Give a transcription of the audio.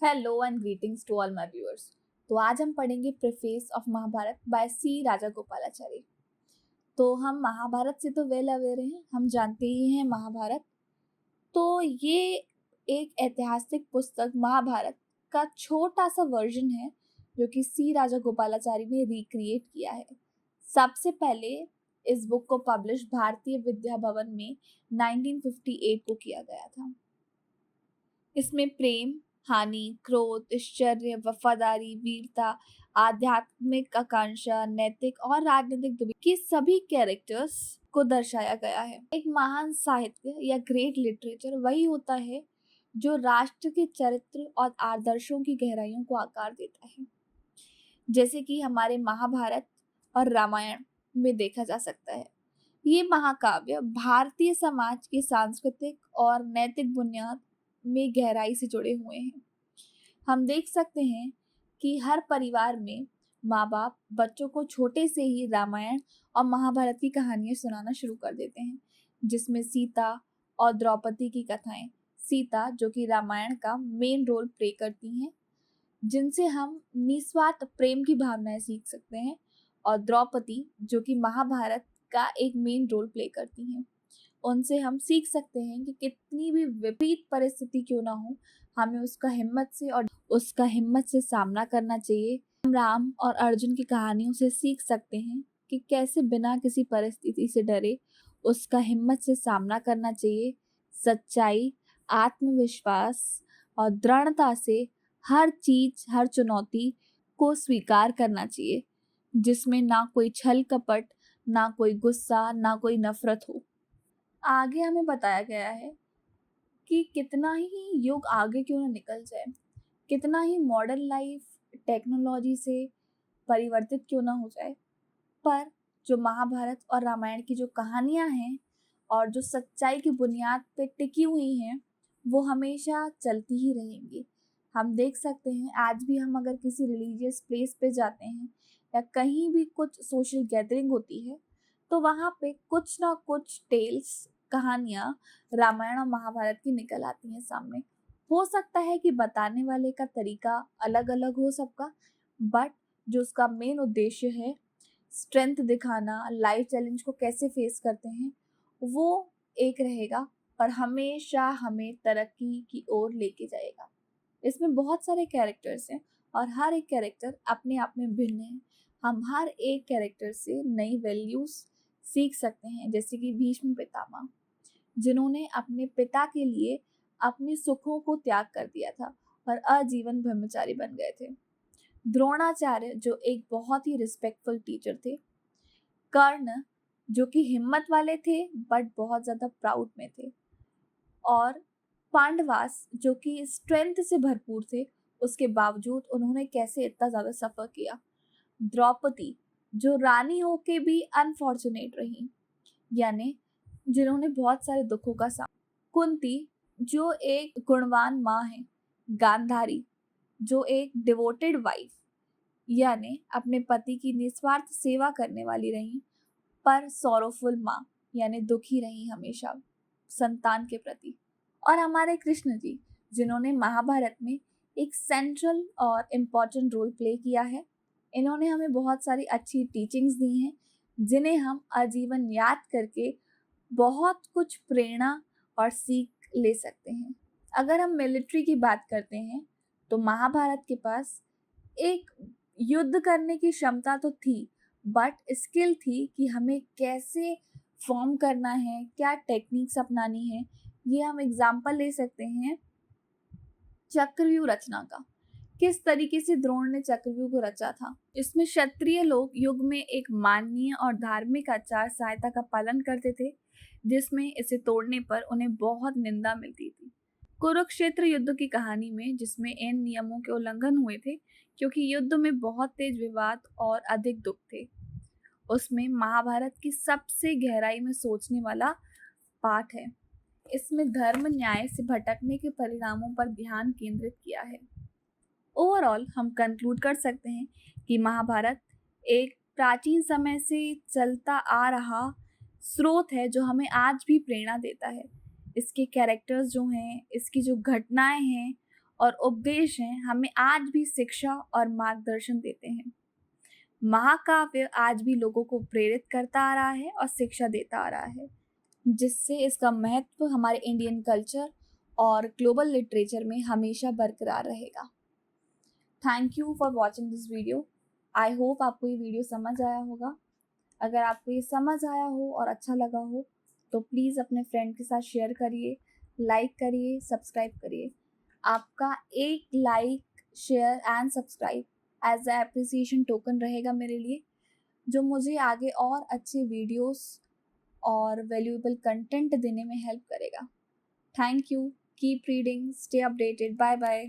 Hello and greetings to all my viewers. तो आज हम पढ़ेंगे preface of Mahabharata by C Rajagopalachari. तो हम महाभारत से तो वेल अवेयर हैं, हम जानते ही हैं महाभारत। तो ये एक ऐतिहासिक पुस्तक महाभारत का छोटा सा वर्जन है जो कि सी राजागोपालाचारी ने रिक्रिएट किया है। सबसे पहले इस बुक को पब्लिश भारतीय विद्या भवन में 1958 को किया गया था। इसमें प्रेम, हानि, क्रोध, आश्चर्य, वफादारी, वीरता, आध्यात्मिक आकांक्षा, नैतिक और राजनीतिक दुविधा के सभी कैरेक्टर्स को दर्शाया गया है। एक महान साहित्य या ग्रेट लिटरेचर वही होता है जो राष्ट्र के चरित्र और आदर्शों की गहराइयों को आकार देता है, जैसे कि हमारे महाभारत और रामायण में देखा जा सकता है। ये महाकाव्य भारतीय समाज की सांस्कृतिक और नैतिक बुनियाद में गहराई से जुड़े हुए हैं। हम देख सकते हैं कि हर परिवार में माँ बाप बच्चों को छोटे से ही रामायण और महाभारत की कहानियां सुनाना शुरू कर देते हैं, जिसमें सीता और द्रौपदी की कथाएं, सीता जो कि रामायण का मेन रोल प्ले करती हैं, जिनसे हम निस्वार्थ प्रेम की भावनाएं सीख सकते हैं, और द्रौपदी जो कि महाभारत का एक मेन रोल प्ले करती हैं। उनसे हम सीख सकते हैं कि कितनी भी विपरीत परिस्थिति क्यों ना हो, हमें उसका हिम्मत से सामना करना चाहिए। हम राम और अर्जुन की कहानियों से सीख सकते हैं कि कैसे बिना किसी परिस्थिति से डरे उसका हिम्मत से सामना करना चाहिए। सच्चाई, आत्मविश्वास और दृढ़ता से हर चीज, हर चुनौती को स्वीकार करना चाहिए, जिसमें ना कोई छल कपट, ना कोई गुस्सा, ना कोई नफरत हो। आगे हमें बताया गया है कि कितना ही युग आगे क्यों ना निकल जाए, कितना ही मॉडर्न लाइफ टेक्नोलॉजी से परिवर्तित क्यों ना हो जाए, पर जो महाभारत और रामायण की जो कहानियां हैं और जो सच्चाई की बुनियाद पे टिकी हुई हैं, वो हमेशा चलती ही रहेंगी। हम देख सकते हैं आज भी हम अगर किसी रिलीजियस प्लेस पे जाते हैं या कहीं भी कुछ सोशल गैदरिंग होती है, तो वहाँ पे कुछ ना कुछ टेल्स, कहानियां रामायण और महाभारत की निकल आती हैं सामने। हो सकता है कि बताने वाले का तरीका अलग अलग हो सबका, बट जो उसका मेन उद्देश्य है, स्ट्रेंथ दिखाना, लाइफ चैलेंज को कैसे फेस करते हैं, वो एक रहेगा और हमेशा हमें तरक्की की ओर लेके जाएगा। इसमें बहुत सारे कैरेक्टर्स हैं और हर एक कैरेक्टर अपने आप में भिन्न है। हम हर एक कैरेक्टर से नई वैल्यूज सीख सकते हैं, जैसे कि भीष्म पितामह, जिन्होंने अपने पिता के लिए अपने सुखों को त्याग कर दिया था और आजीवन ब्रह्मचारी बन गए थे। द्रोणाचार्य जो एक बहुत ही रिस्पेक्टफुल टीचर थे। कर्ण जो कि हिम्मत वाले थे बट बहुत ज्यादा प्राउड में थे। और पांडवास जो कि स्ट्रेंथ से भरपूर थे, उसके बावजूद उन्होंने कैसे इतना ज्यादा सफर किया। द्रौपदी जो रानी होके भी अनफॉर्चुनेट रही, यानी जिन्होंने बहुत सारे दुखों का सामना। कुंती जो एक गुणवान माँ है। गांधारी जो एक डिवोटेड वाइफ, यानी अपने पति की निस्वार्थ सेवा करने वाली रही, पर सॉरोफुल माँ, यानी दुखी रही हमेशा संतान के प्रति। और हमारे कृष्ण जी, जिन्होंने महाभारत में एक सेंट्रल और इम्पोर्टेंट रोल प्ले किया है। इन्होंने हमें बहुत सारी अच्छी टीचिंग्स दी हैं, जिन्हें हम आजीवन याद करके बहुत कुछ प्रेरणा और सीख ले सकते हैं। अगर हम मिलिट्री की बात करते हैं, तो महाभारत के पास एक युद्ध करने की क्षमता तो थी, बट स्किल थी कि हमें कैसे फॉर्म करना है, क्या टेक्निक्स अपनानी है। ये हम एग्जाम्पल ले सकते हैं चक्रव्यूह रचना का। किस तरीके से द्रोण ने चक्रव्यूह को रचा था। इसमें क्षत्रिय लोग युग में एक माननीय और धार्मिक आचार संहिता का पालन करते थे, जिसमें इसे तोड़ने पर उन्हें बहुत निंदा मिलती थी। कुरुक्षेत्र युद्ध की कहानी में, जिसमें इन नियमों के उल्लंघन हुए थे क्योंकि युद्ध में बहुत तेज विवाद और अधिक दुख थे, उसमें महाभारत की सबसे गहराई में सोचने वाला पाठ है। इसमें धर्म न्याय से भटकने के परिणामों पर ध्यान केंद्रित किया है। ओवरऑल हम कंक्लूड कर सकते हैं कि महाभारत एक प्राचीन समय से चलता आ रहा स्रोत है जो हमें आज भी प्रेरणा देता है। इसके कैरेक्टर्स जो हैं, इसकी जो घटनाएं हैं और उपदेश हैं हमें आज भी शिक्षा और मार्गदर्शन देते हैं। महाकाव्य आज भी लोगों को प्रेरित करता आ रहा है और शिक्षा देता आ रहा है, जिससे इसका महत्व हमारे इंडियन कल्चर और ग्लोबल लिटरेचर में हमेशा बरकरार रहेगा। Thank you for watching this video. I hope आपको ये वीडियो समझ आया होगा। अगर आपको ये समझ आया हो और अच्छा लगा हो तो प्लीज़ अपने फ्रेंड के साथ शेयर करिए, लाइक करिए, सब्सक्राइब करिए। आपका एक like, share and subscribe as a appreciation token रहेगा मेरे लिए, जो मुझे आगे और अच्छे वीडियोस और वैल्यूएबल कंटेंट देने में हेल्प करेगा। Thank you, keep reading, stay updated, bye bye.